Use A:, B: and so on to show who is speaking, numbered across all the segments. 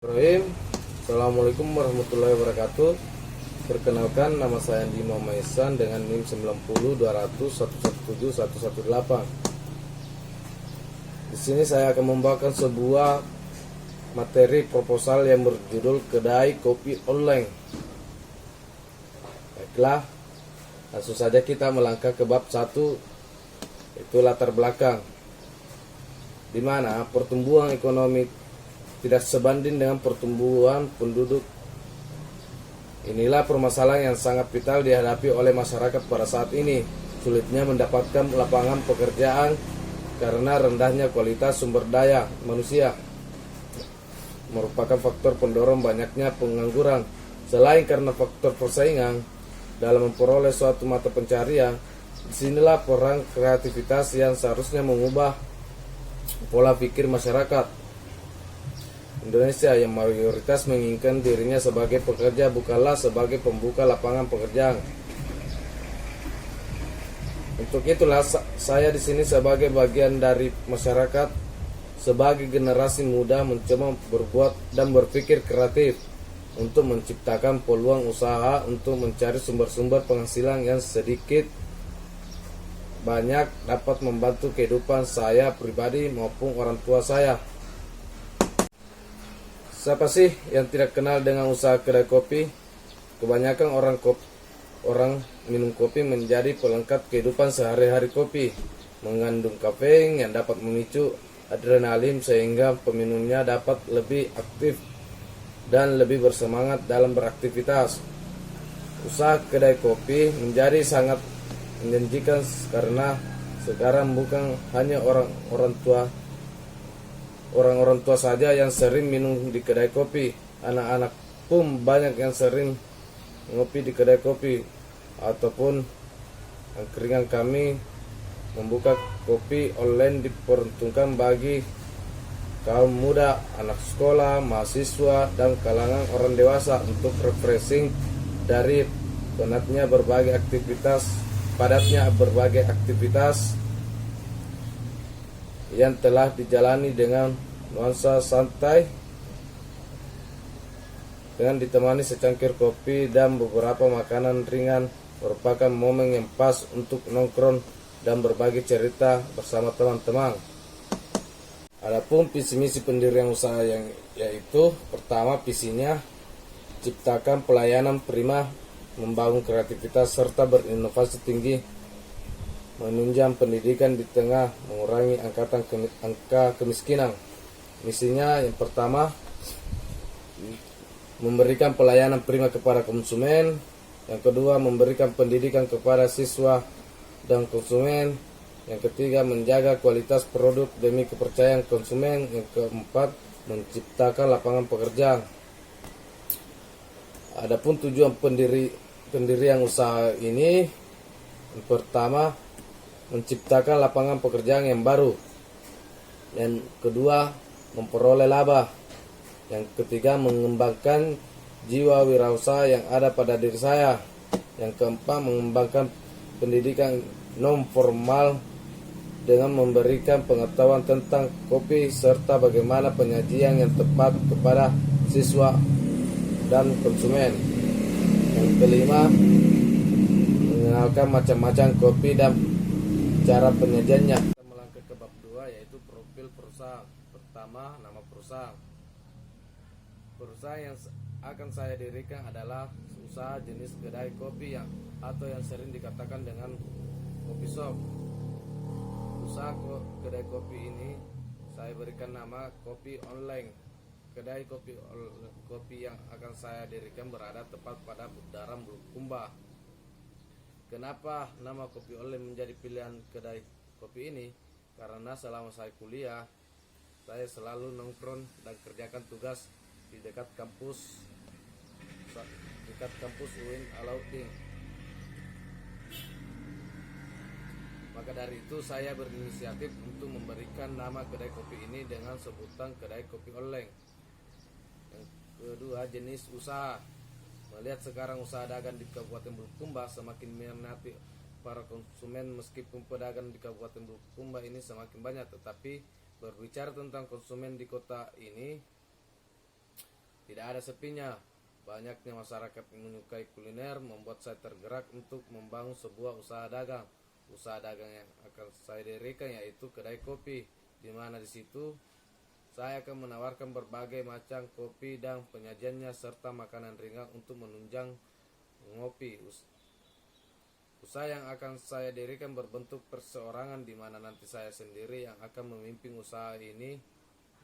A: Bismillahirrahmanirrahim. Assalamualaikum warahmatullahi wabarakatuh. Perkenalkan, nama saya Andi Maisan dengan NIM 90 200 117 118. Di sini saya akan membawakan sebuah materi proposal yang berjudul Kedai Kopi Online. Baiklah, langsung saja kita melangkah ke bab 1, yaitu latar belakang, di mana pertumbuhan ekonomi tidak sebanding dengan pertumbuhan penduduk. Inilah permasalahan yang sangat vital dihadapi oleh masyarakat pada saat ini. Sulitnya mendapatkan lapangan pekerjaan karena rendahnya kualitas sumber daya manusia merupakan faktor pendorong banyaknya pengangguran. Selain karena faktor persaingan dalam memperoleh suatu mata pencarian, disinilah peran kreativitas yang seharusnya mengubah pola pikir masyarakat Indonesia yang mayoritas menginginkan dirinya sebagai pekerja, bukanlah sebagai pembuka lapangan pekerjaan. Untuk itulah saya di sini sebagai bagian dari masyarakat, sebagai generasi muda, mencoba berbuat dan berpikir kreatif untuk menciptakan peluang usaha untuk mencari sumber-sumber penghasilan yang sedikit banyak dapat membantu kehidupan saya pribadi maupun orang tua saya. Siapa sih yang tidak kenal dengan usaha kedai kopi? Kebanyakan orang minum kopi menjadi pelengkap kehidupan sehari-hari. Kopi mengandung kafein yang dapat memicu adrenalin sehingga peminumnya dapat lebih aktif dan lebih bersemangat dalam beraktivitas. Usaha kedai kopi menjadi sangat menjanjikan karena sekarang bukan hanya orang-orang tua saja yang sering minum di kedai kopi. Anak-anak pun banyak yang sering ngopi di kedai kopi. Ataupun angkringan kami membuka kopi online diperuntukkan bagi kaum muda, anak sekolah, mahasiswa, dan kalangan orang dewasa untuk refreshing dari padatnya berbagai aktivitas yang telah dijalani dengan nuansa santai, dengan ditemani secangkir kopi dan beberapa makanan ringan, merupakan momen yang pas untuk nongkrong dan berbagi cerita bersama teman-teman. Adapun visi misi pendirian usaha yaitu pertama, visinya ciptakan pelayanan prima, membangun kreativitas serta berinovasi tinggi, menunjang pendidikan di tengah mengurangi angka kemiskinan. Misinya yang pertama, memberikan pelayanan prima kepada konsumen. Yang kedua, memberikan pendidikan kepada siswa dan konsumen. Yang ketiga, menjaga kualitas produk demi kepercayaan konsumen. Yang keempat, menciptakan lapangan pekerjaan. Adapun tujuan pendirian usaha ini, yang pertama, menciptakan lapangan pekerjaan yang baru. Yang kedua, memperoleh laba. Yang ketiga, mengembangkan jiwa wirausaha yang ada pada diri saya. Yang keempat, mengembangkan pendidikan non formal dengan memberikan pengetahuan tentang kopi serta bagaimana penyajian yang tepat kepada siswa dan konsumen. Yang kelima, mengenalkan macam-macam kopi dan cara penyajiannya. Kita melangkah ke bab 2, yaitu profil perusahaan. Pertama, nama perusahaan. Perusahaan yang akan saya dirikan adalah usaha jenis kedai kopi atau yang sering dikatakan dengan kopi shop. Usaha kedai kopi ini saya berikan nama kopi online. Kedai kopi yang akan saya dirikan berada tepat pada Bundaran Bulukumba. Kenapa nama kopi online menjadi pilihan kedai kopi ini? Karena selama saya kuliah, saya selalu nongkrong dan kerjakan tugas di dekat kampus UIN Alauddin. Maka dari itu saya berinisiatif untuk memberikan nama kedai kopi ini dengan sebutan kedai kopi online. Yang kedua, jenis usaha. Melihat sekarang usaha dagang di Kabupaten Bulukumba semakin diminati para konsumen, meskipun pedagang di Kabupaten Bulukumba ini semakin banyak, tetapi berbicara tentang konsumen di kota ini, Tidak ada sepinya. Banyaknya masyarakat yang menyukai kuliner membuat saya tergerak untuk membangun sebuah usaha dagang. Usaha dagang yang akan saya dirikan yaitu kedai kopi, di mana di situ saya akan menawarkan berbagai macam kopi dan penyajiannya serta makanan ringan untuk menunjang ngopi. Usaha yang akan saya dirikan berbentuk perseorangan, di mana nanti saya sendiri yang akan memimpin usaha ini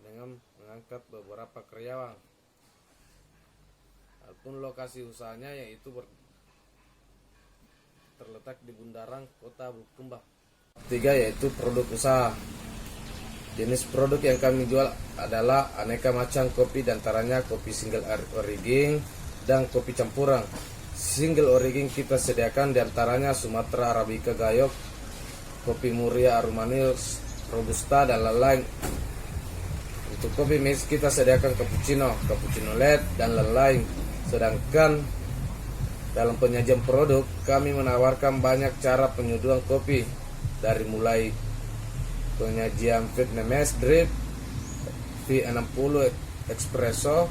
A: dengan mengangkat beberapa karyawan. Adapun lokasi usahanya yaitu terletak di Bundaran, Kota Bulukumba. Tiga yaitu produk usaha. Jenis produk yang kami jual adalah aneka macam kopi, diantaranya kopi single origin dan kopi campuran. Single origin kita sediakan diantaranya Sumatera Arabica Gayok, kopi Muria Arumanis, Robusta, dan lain-lain. Untuk kopi mix kita sediakan cappuccino, cappuccino LED, dan lain-lain. Sedangkan dalam penyajian produk kami menawarkan banyak cara penyeduhan kopi, dari mulai penyajian Vietnamese drip, V60 espresso,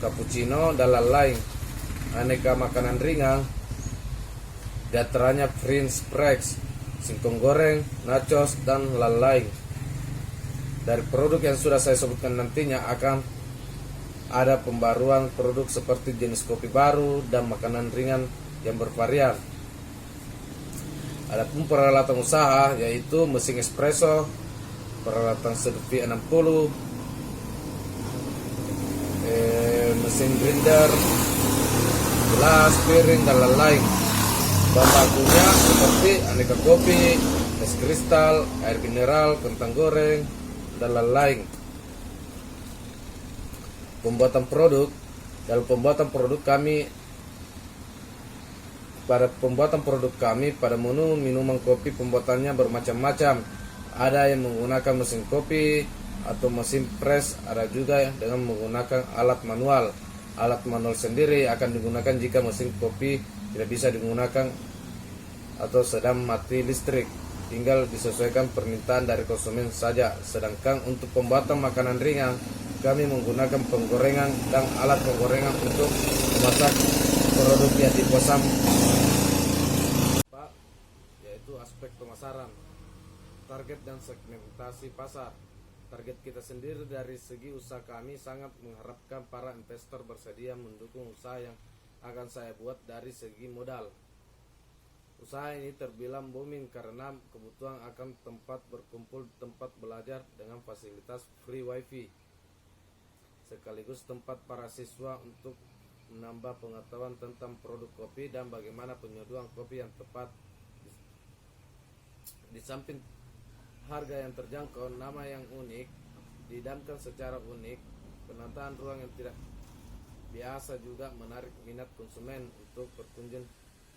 A: cappuccino, dan lain-lain. Aneka makanan ringan diantaranya French fries, singkong goreng, nachos, dan lain-lain. Dari produk yang sudah saya sebutkan nantinya akan ada pembaruan produk seperti jenis kopi baru dan makanan ringan yang bervarian. Adapun peralatan usaha yaitu mesin espresso, peralatan seduh V60, mesin grinder, gelas, piring, dan lain-lain. Bahan bakunya seperti aneka kopi, es kristal, air mineral, kentang goreng, dan lain-lain. Pembuatan produk, dalam pembuatan produk kami pada menu minuman kopi pembuatannya bermacam-macam. Ada yang menggunakan mesin kopi atau mesin press, ada juga dengan menggunakan alat manual. Alat manual sendiri akan digunakan jika mesin kopi tidak bisa digunakan atau sedang mati listrik, tinggal disesuaikan permintaan dari konsumen saja. Sedangkan untuk pembuatan makanan ringan kami menggunakan penggorengan dan alat penggorengan untuk memasak produk yang dipesan, yaitu aspek pemasaran, target dan segmentasi pasar. Target kita sendiri dari segi usaha kami sangat mengharapkan para investor bersedia mendukung usaha yang akan saya buat dari segi modal. Usaha ini terbilang booming karena kebutuhan akan tempat berkumpul, tempat belajar dengan fasilitas free wifi, sekaligus tempat para siswa untuk menambah pengetahuan tentang produk kopi dan bagaimana penyeduhan kopi yang tepat. Di samping harga yang terjangkau, nama yang unik, didamkan secara unik, penataan ruang yang tidak biasa juga menarik minat konsumen untuk berkunjung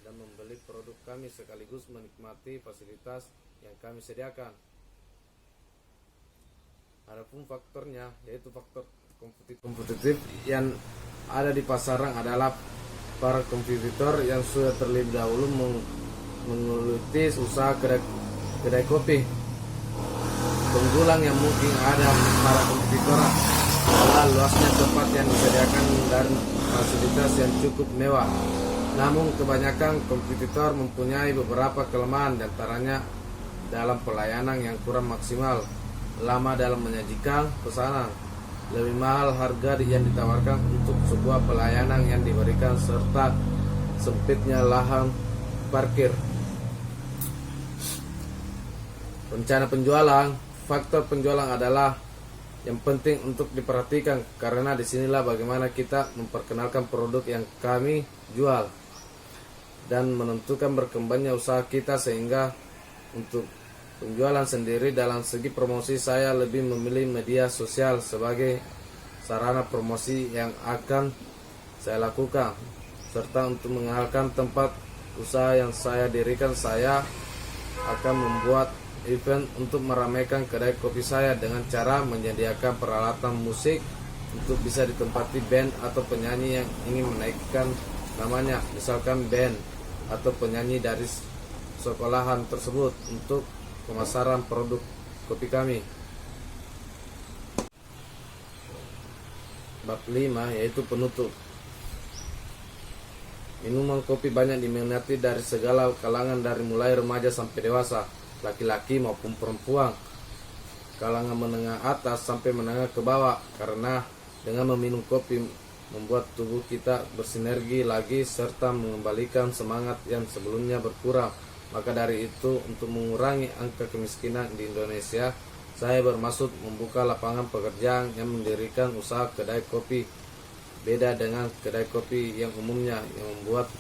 A: dan membeli produk kami sekaligus menikmati fasilitas yang kami sediakan. Adapun faktornya yaitu faktor kompetitif yang ada di pasaran adalah para kompetitor yang sudah terlebih dahulu menggeluti usaha kedai kopi. Penggulang yang mungkin ada para kompetitor adalah luasnya tempat yang disediakan dan fasilitas yang cukup mewah. Namun kebanyakan kompetitor mempunyai beberapa kelemahan, diantaranya dalam pelayanan yang kurang maksimal, lama dalam menyajikan pesanan, lebih mahal harga yang ditawarkan untuk sebuah pelayanan yang diberikan, serta sempitnya lahan parkir. Rencana penjualan, faktor penjualan adalah yang penting untuk diperhatikan karena disinilah bagaimana kita memperkenalkan produk yang kami jual dan menentukan berkembangnya usaha kita. Sehingga untuk penjualan sendiri dalam segi promosi saya lebih memilih media sosial sebagai sarana promosi yang akan saya lakukan, serta untuk mengenalkan tempat usaha yang saya dirikan, saya akan membuat event untuk meramaikan kedai kopi saya dengan cara menyediakan peralatan musik untuk bisa ditempati band atau penyanyi yang ingin menaikkan namanya, misalkan band atau penyanyi dari sekolahan tersebut untuk pemasaran produk kopi kami. bab 5, yaitu penutup. Minuman kopi banyak diminati dari segala kalangan, dari mulai remaja sampai dewasa, laki-laki maupun perempuan, kalangan menengah atas sampai menengah ke bawah, karena dengan meminum kopi membuat tubuh kita bersinergi lagi serta mengembalikan semangat yang sebelumnya berkurang. Maka dari itu, untuk mengurangi angka kemiskinan di Indonesia, saya bermaksud membuka lapangan pekerjaan yang mendirikan usaha kedai kopi. Beda dengan kedai kopi yang umumnya yang membuat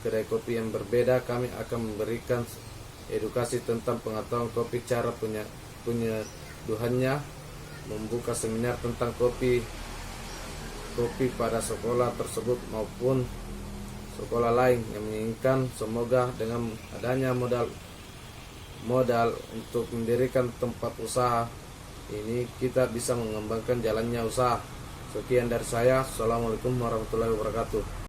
A: kedai kopi yang berbeda, kami akan memberikan edukasi tentang pengetahuan kopi, cara penyeduhannya, membuka seminar tentang kopi pada sekolah tersebut maupun sekolah lain yang menginginkan. Semoga dengan adanya modal untuk mendirikan tempat usaha ini, kita bisa mengembangkan jalannya usaha. Sekian dari saya. Assalamualaikum warahmatullahi wabarakatuh.